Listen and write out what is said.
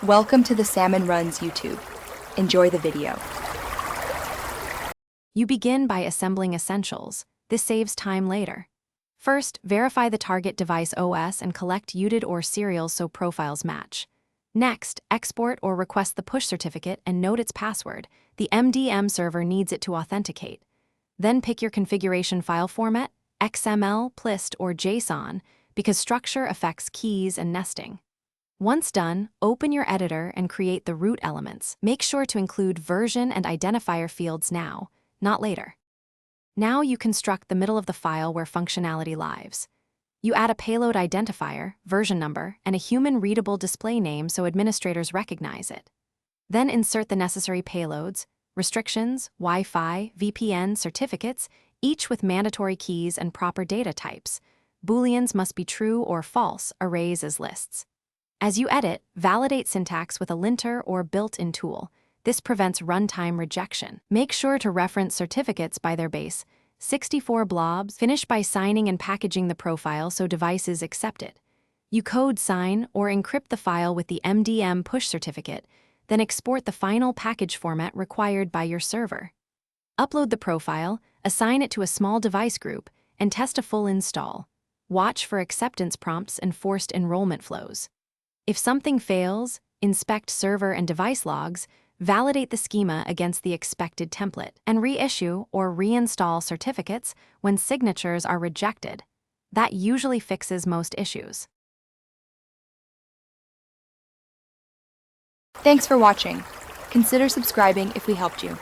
Welcome to the Salmon Runs YouTube. Enjoy the video. You begin by assembling essentials. This saves time later. First, verify the target device OS and collect UDID or serials so profiles match. Next, export or request the push certificate and note its password. The MDM server needs it to authenticate. Then pick your configuration file format, XML, PLIST, or JSON, because structure affects keys and nesting. Once done, open your editor and create the root elements. Make sure to include version and identifier fields now, not later. Now you construct the middle of the file where functionality lives. You add a payload identifier, version number, and a human-readable display name so administrators recognize it. Then insert the necessary payloads, restrictions, Wi-Fi, VPN, certificates, each with mandatory keys and proper data types. Booleans must be true or false, arrays as lists. As you edit, validate syntax with a linter or built-in tool. This prevents runtime rejection. Make sure to reference certificates by their base, 64 blobs. Finish by signing and packaging the profile so devices accept it. You code sign or encrypt the file with the MDM push certificate, then export the final package format required by your server. Upload the profile, assign it to a small device group, and test a full install. Watch for acceptance prompts and forced enrollment flows. If something fails, inspect server and device logs, validate the schema against the expected template, and reissue or reinstall certificates when signatures are rejected. That usually fixes most issues. Thanks for watching. Consider subscribing if we helped you.